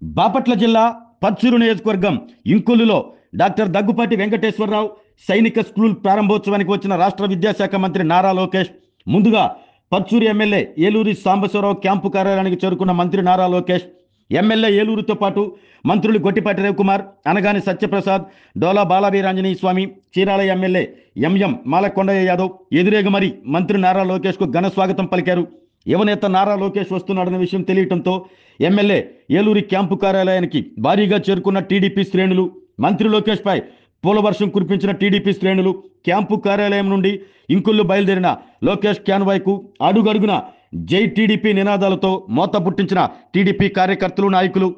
బాపట్ల జిల్లా పచ్చూరు నియోజకవర్గం ఇంకొల్లులో డాక్టర్ దగ్గుపాటి వెంకటేశ్వరరావు సైనిక స్కూల్ ప్రారంభోత్సవానికి వచ్చిన రాష్ట్ర విద్యాశాఖ మంత్రి నారా లోకేష్ ముందుగా పచ్చూరు ఎమ్మెల్యే ఏలూరి సాంబశివరావు క్యాంపు కార్యాలయానికి చేరుకున్న మంత్రి నారా లోకేష్ ఎమ్మెల్యే ఏలూరుతో పాటు మంత్రులు గొట్టిపాటి రవికుమార్, అనగాని సత్యప్రసాద్, డోలా బాలవీరాంజనేయ స్వామి, చీరాల ఎమ్మెల్యే ఎంఎం మాలకొండయ్య యాదవ్ ఎదురేగ మరి మంత్రి నారా లోకేష్కు ఘన స్వాగతం పలికారు. యువనేత నారా లోకేష్ వస్తున్నాడన్న విషయం తెలియటంతో ఎమ్మెల్యే ఏలూరి క్యాంపు కార్యాలయానికి భారీగా చేరుకున్న టీడీపీ శ్రేణులు, మంత్రి లోకేష్ పై పూలవర్షం కురిపించిన టీడీపీ శ్రేణులు, క్యాంపు కార్యాలయం నుండి ఇంకొల్లు బయలుదేరిన లోకేష్ క్యాన్వాయ్కు అడుగడుగున జై టీడీపీ నినాదాలతో మోత పుట్టించిన టీడీపీ కార్యకర్తలు, నాయకులు.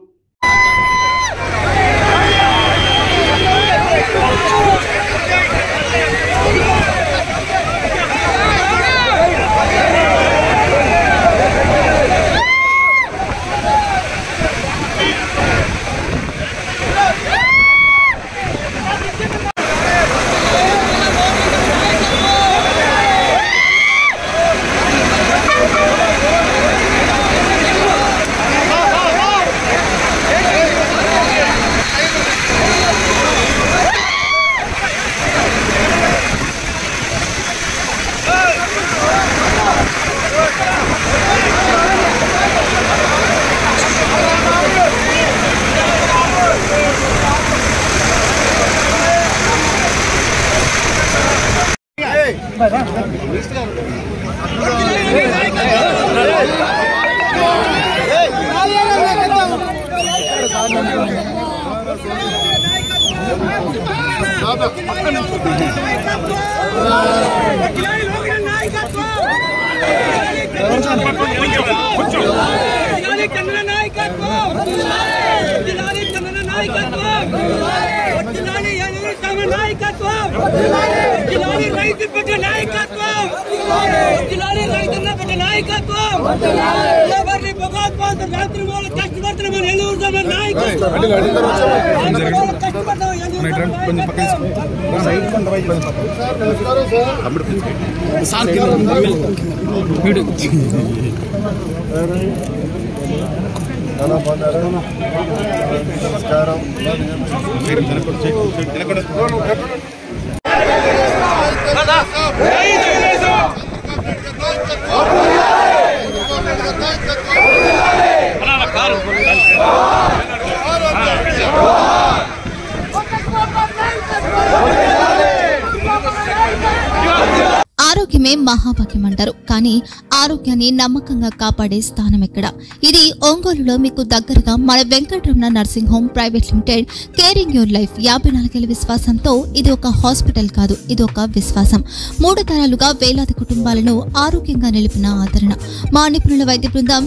ఆరోగ్యమే మహాభాగ్యం అంటారు, కానీ ఆరోగ్యాన్ని నమ్మకంగా కాపాడే స్థానం ఎక్కడ? ఇది ఒంగోలులో మీకు దగ్గరగా మన Venkataramana nursing home private limited. Caring your life 54 విశ్వాసంతో ఇది ఒక హాస్పిటల్ కాదు, ఇది ఒక విశ్వాసం. 3 తరాలుగా వేలాది కుటుంబాలను ఆరోగ్యంగా నిలిపిన ఆదరణ. మా నిపుణుల వైద్య బృందం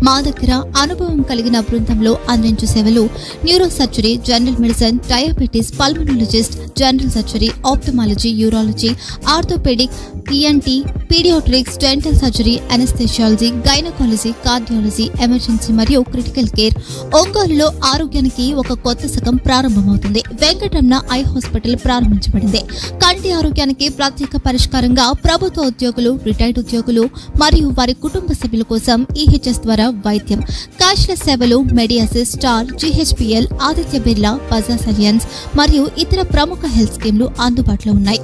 మా దగ్గర అనుభవం కలిగిన బృందంలో అందించే సేవలు neuro surgery, general medicine, diabetes, pulmonologist, general surgery, ophthalmology, urology, orthopaedic, ENT, paediatrics, dental surgery, anaesthesiology, gynaecology, cardiology, emergency మరియు క్రిటికల్ కేర్. ఒంగోలులో ఆరోగ్యానికి ఒక కొత్త శకం ప్రారంభమవుతుంది. వెంకటరమణ ఐ హాస్పిటల్ ప్రారంభించబడింది. కంటి ఆరోగ్యానికి ప్రత్యేక పరిష్కారంగా ప్రభుత్వ ఉద్యోగులు, రిటైర్డ్ ఉద్యోగులు మరియు వారి కుటుంబ సభ్యుల కోసం ఈహెచ్ఎస్ ద్వారా వైద్యం, క్యాష్లెస్ సేవలు, మెడియాసిస్, స్టార్, జీహెచ్పీఎల్, ఆదిత్య బిర్లా, బజాజ్ అలియన్స్ మరియు ఇతర ప్రముఖ హెల్త్ స్కీమ్లు అందుబాటులో ఉన్నాయి.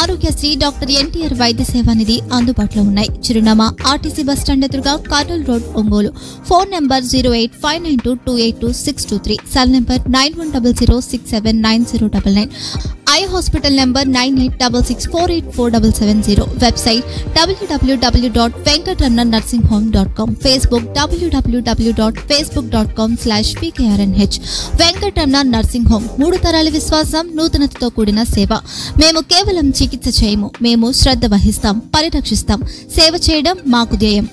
ఆరోగ్యశ్రీ, డాక్టర్ ఎన్టీఆర్ వైద్య సేవా నిధి అందుబాటులో ఉన్నాయి. చిరునామా ఆర్టీసీ బస్టాండ్ ఎదురుగా, Kurnool road, Ongole. Phone number 08592282623, cell number 9100679099, eye hospital number 9866484770, website www.venkatramananursinghome.com, Facebook www.facebook.com/pkrnh. Venkataramana nursing home, 3 తరాల విశ్వాసం, నూతనతతో కూడిన సేవ. మేము కేవలం చికిత్స చేయము, మేము శ్రద్ధ వహిస్తాం, పరిరక్షిస్తాం. సేవ చేయడం మాకు ధ్యేయం.